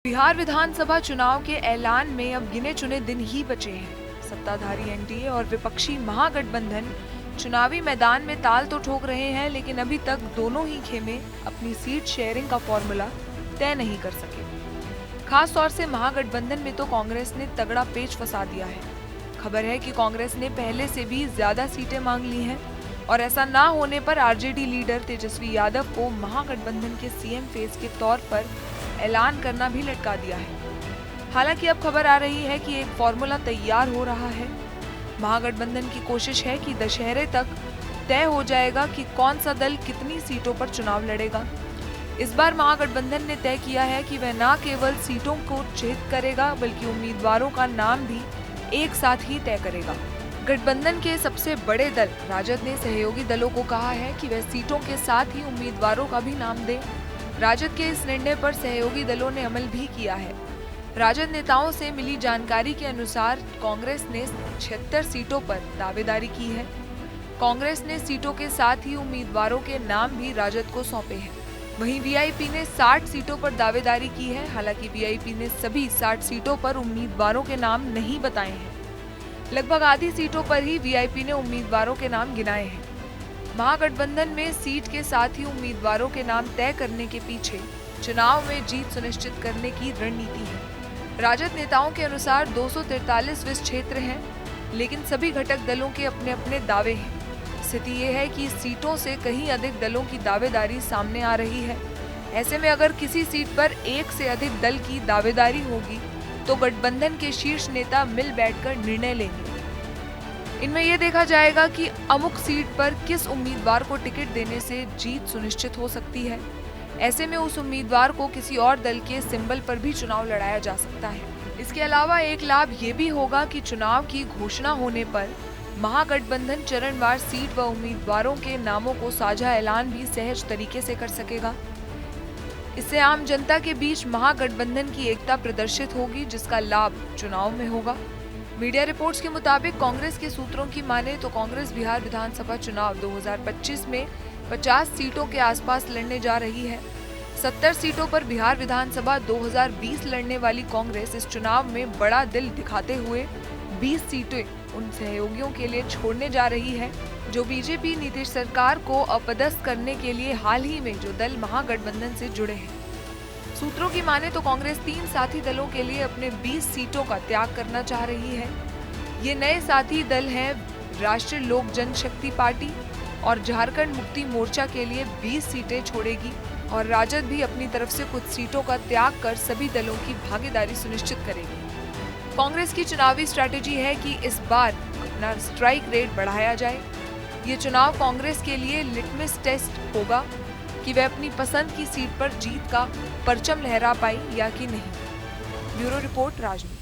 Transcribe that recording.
बिहार विधानसभा चुनाव के ऐलान में अब गिने चुने दिन ही बचे हैं। सत्ताधारी एनडीए और विपक्षी महागठबंधन चुनावी मैदान में ताल तो ठोक रहे हैं, लेकिन अभी तक दोनों ही खेमे अपनी सीट शेयरिंग का फॉर्मूला तय नहीं कर सके। खास तौर से महागठबंधन में तो कांग्रेस ने तगड़ा पेच फंसा दिया है। खबर है कि कांग्रेस ने पहले से भी ज्यादा सीटें मांग ली हैं और ऐसा ना होने पर आरजेडी लीडर तेजस्वी यादव को महागठबंधन के सीएम फेस के तौर पर ऐलान करना भी लटका दिया है। हालांकि अब खबर आ रही है कि एक फॉर्मूला तैयार हो रहा है। महागठबंधन की कोशिश है कि दशहरे तक तय हो जाएगा कि कौन सा दल कितनी सीटों पर चुनाव लड़ेगा। इस बार महागठबंधन ने तय किया है कि वह न केवल सीटों को चिह्नित करेगा, बल्कि उम्मीदवारों का नाम भी एक साथ ही तय करेगा। गठबंधन के सबसे बड़े दल राजद ने सहयोगी दलों को कहा है कि वह सीटों के साथ ही उम्मीदवारों का भी नाम दे। राजद के इस निर्णय पर सहयोगी दलों ने अमल भी किया है। राजद नेताओं से मिली जानकारी के अनुसार कांग्रेस ने 76 सीटों पर दावेदारी की है। कांग्रेस ने सीटों के साथ ही उम्मीदवारों के नाम भी राजद को सौंपे हैं। वहीं वीआईपी ने 60 सीटों पर दावेदारी की है। हालांकि वीआईपी ने सभी 60 सीटों पर उम्मीदवारों के नाम नहीं बताए हैं। लगभग आधी सीटों पर ही वीआईपी ने उम्मीदवारों के नाम गिनाए हैं। महागठबंधन में सीट के साथ ही उम्मीदवारों के नाम तय करने के पीछे चुनाव में जीत सुनिश्चित करने की रणनीति है। राजद नेताओं के अनुसार 243 विस क्षेत्र हैं, लेकिन सभी घटक दलों के अपने अपने दावे हैं। स्थिति ये है कि सीटों से कहीं अधिक दलों की दावेदारी सामने आ रही है। ऐसे में अगर किसी सीट पर एक से अधिक दल की दावेदारी होगी तो गठबंधन के शीर्ष नेता मिल बैठकर निर्णय लेंगे। इनमें यह देखा जाएगा कि अमुक सीट पर किस उम्मीदवार को टिकट देने से जीत सुनिश्चित हो सकती है। ऐसे में उस उम्मीदवार को किसी और दल के सिंबल पर भी चुनाव लड़ाया जा सकता है। इसके अलावा एक लाभ ये भी होगा कि चुनाव की घोषणा होने पर महागठबंधन चरणवार सीट व उम्मीदवारों के नामों को साझा ऐलान भी सहज तरीके से कर सकेगा। इससे आम जनता के बीच महागठबंधन की एकता प्रदर्शित होगी, जिसका लाभ चुनाव में होगा। मीडिया रिपोर्ट्स के मुताबिक कांग्रेस के सूत्रों की माने तो कांग्रेस बिहार विधानसभा चुनाव 2025 में 50 सीटों के आसपास लड़ने जा रही है। 70 सीटों पर बिहार विधानसभा 2020 लड़ने वाली कांग्रेस इस चुनाव में बड़ा दिल दिखाते हुए 20 सीटें उन सहयोगियों के लिए छोड़ने जा रही है जो बीजेपी नीतीश सरकार को अपदस्थ करने के लिए हाल ही में जो दल महागठबंधन से जुड़े हैं। सूत्रों की माने तो कांग्रेस 3 साथी दलों के लिए अपने 20 सीटों का त्याग करना चाह रही है। ये नए साथी दल हैं राष्ट्रीय लोक जनशक्ति पार्टी और झारखंड मुक्ति मोर्चा के लिए 20 सीटें छोड़ेगी और राजद भी अपनी तरफ से कुछ सीटों का त्याग कर सभी दलों की भागीदारी सुनिश्चित करेगी। कांग्रेस की चुनावी स्ट्रैटेजी है कि इस बार अपना स्ट्राइक रेट बढ़ाया जाए। ये चुनाव कांग्रेस के लिए लिटमस टेस्ट होगा कि वह अपनी पसंद की सीट पर जीत का परचम लहरा पाई या कि नहीं। ब्यूरो रिपोर्ट, राजनीति।